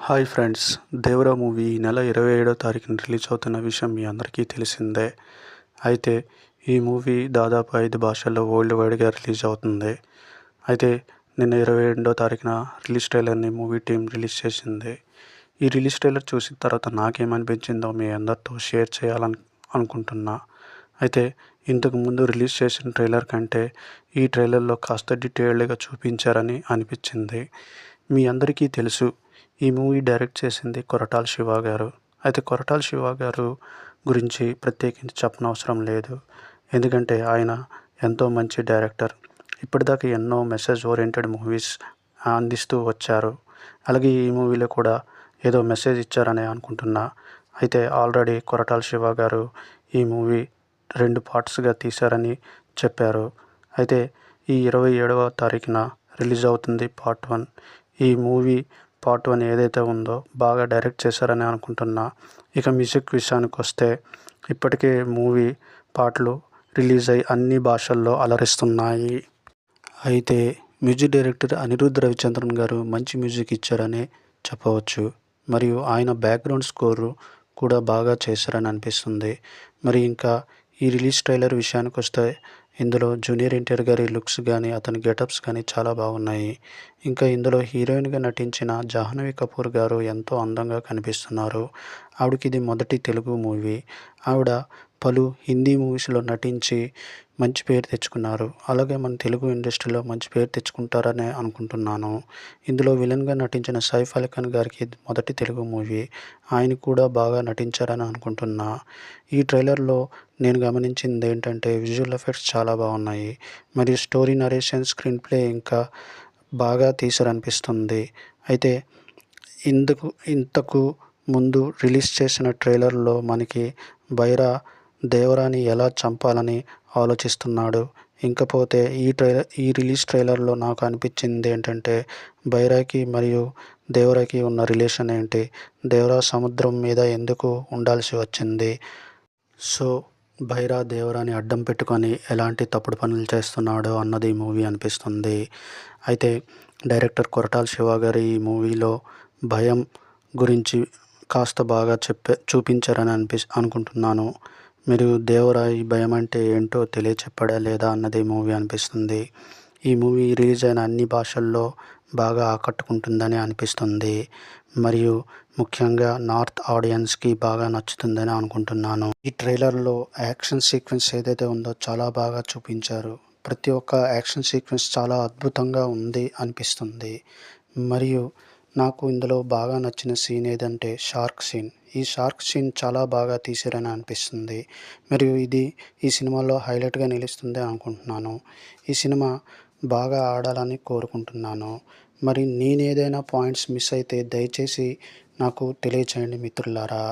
Hi friends, 'Devara' movie ఈ నెల 27వ తారీఖున రిలీజ్ అవుతున్న విషయం మీ అందరికీ తెలిసిందే. అయితే ఈ మూవీ దాదాపు 5 భాషల్లో వరల్డ్ వైడ్గా రిలీజ్ అవుతుంది. అయితే నిన్న 28వ తారీఖున రిలీజ్ ట్రైలర్ని మూవీ టీం రిలీజ్ చేసింది. ఈ రిలీజ్ ట్రైలర్ చూసిన తర్వాత నాకేమనిపించిందో మీ అందరితో షేర్ అనుకుంటున్నా. అయితే ఇంతకు ముందు రిలీజ్ చేసిన ట్రైలర్ కంటే ఈ ట్రైలర్లో కాస్త డీటెయిల్డ్గా చూపించారని అనిపించింది. మీ అందరికీ తెలుసు, ఈ మూవీ డైరెక్ట్ చేసింది కొరటాల శివ గారు. అయితే కొరటాల శివ గారు గురించి ప్రత్యేకించి చెప్పనవసరం లేదు, ఎందుకంటే ఆయన ఎంతో మంచి డైరెక్టర్. ఇప్పటిదాకా ఎన్నో మెసేజ్ ఓరియంటెడ్ మూవీస్ అందిస్తూ వచ్చారు. అలాగే ఈ మూవీలో కూడా ఏదో మెసేజ్ ఇచ్చారని అనుకుంటున్నా. అయితే ఆల్రెడీ కొరటాల శివ గారు ఈ మూవీ 2 పార్ట్స్గా తీశారని చెప్పారు. అయితే ఈ 27వ తారీఖున రిలీజ్ అవుతుంది పార్ట్ 1. ఈ మూవీ పార్ట్ 1 ఏదైతే ఉందో బాగా డైరెక్ట్ చేశారని అనుకుంటున్నా. ఇక మ్యూజిక్ విషయానికి వస్తే, ఇప్పటికే మూవీ పాటలు రిలీజ్ అయి అన్ని భాషల్లో అలరిస్తున్నాయి. అయితే మ్యూజిక్ డైరెక్టర్ అనిరుద్ రవిచంద్రన్ గారు మంచి మ్యూజిక్ ఇచ్చారని చెప్పవచ్చు. మరియు ఆయన బ్యాక్గ్రౌండ్ స్కోరు కూడా బాగా చేశారని అనిపిస్తుంది. మరి ఇంకా ఈ రిలీజ్ ట్రైలర్ విషయానికి వస్తే, ఇందులో జూనియర్ ఎన్టీఆర్ గారి లుక్స్ కానీ అతని గెటప్స్ కానీ చాలా బాగున్నాయి. ఇంకా ఇందులో హీరోయిన్గా నటించిన జాహ్నవి కపూర్ గారు ఎంతో అందంగా కనిపిస్తున్నారు. ఆవిడకి ఇది మొదటి తెలుగు మూవీ. ఆవిడ పలు హిందీ మూవీస్లో నటించి మంచి పేరు తెచ్చుకున్నారు. అలాగే మన తెలుగు ఇండస్ట్రీలో మంచి పేరు తెచ్చుకుంటారని అనుకుంటున్నాను. ఇందులో విలన్గా నటించిన సైఫ్ అలీ ఖాన్ గారికి ఇది మొదటి తెలుగు మూవీ. ఆయన కూడా బాగా నటించారని అనుకుంటున్నా. ఈ ట్రైలర్లో నేను గమనించింది ఏంటంటే, విజువల్ ఎఫెక్ట్స్ చాలా బాగున్నాయి. మరియు స్టోరీ నరేషన్, స్క్రీన్ ప్లే ఇంకా బాగా తీశారనిపిస్తుంది. అయితే ఇంతకు ముందు రిలీజ్ చేసిన ట్రైలర్లో మనకి బైరా దేవరాని ఎలా చంపాలని ఆలోచిస్తున్నాడు. ఇంకపోతే ఈ రిలీజ్ ట్రైలర్లో నాకు అనిపించింది ఏంటంటే, బైరాకి మరియు దేవరాకి ఉన్న రిలేషన్ ఏంటి, దేవరా సముద్రం మీద ఎందుకు ఉండాల్సి వచ్చింది, సో బైరా దేవరాని అడ్డం పెట్టుకొని ఎలాంటి తప్పుడు పనులు చేస్తున్నాడో అన్నది ఈ మూవీ అనిపిస్తుంది. అయితే డైరెక్టర్ కొరటాల శివ గారు ఈ మూవీలో భయం గురించి కాస్త బాగా చూపించారని అనుకుంటున్నాను. మీరు దేవరా ఈ భయం అంటే ఏంటో తెలియచెప్పాడా లేదా అన్నది మూవీ అనిపిస్తుంది. ఈ మూవీ రిలీజ్ అయిన అన్ని భాషల్లో బాగా ఆకట్టుకుంటుందని అనిపిస్తుంది. మరియు ముఖ్యంగా నార్త్ ఆడియన్స్కి బాగా నచ్చుతుందని అనుకుంటున్నాను. ఈ ట్రైలర్లో యాక్షన్ సీక్వెన్స్ ఏదైతే ఉందో చాలా బాగా చూపించారు. ప్రతి ఒక్క యాక్షన్ సీక్వెన్స్ చాలా అద్భుతంగా ఉంది అనిపిస్తుంది. మరియు నాకు ఇందులో బాగా నచ్చిన సీన్ ఏదంటే షార్క్ సీన్. ఈ షార్క్ సీన్ చాలా బాగా తీశారని అనిపిస్తుంది. మరియు ఇది ఈ సినిమాలో హైలైట్గా నిలుస్తుంది అనుకుంటున్నాను. ఈ సినిమా బాగా ఆడాలని కోరుకుంటున్నాను. మరి నేనేదైనా పాయింట్స్ మిస్ అయితే దయచేసి నాకు తెలియచేయండి మిత్రులారా.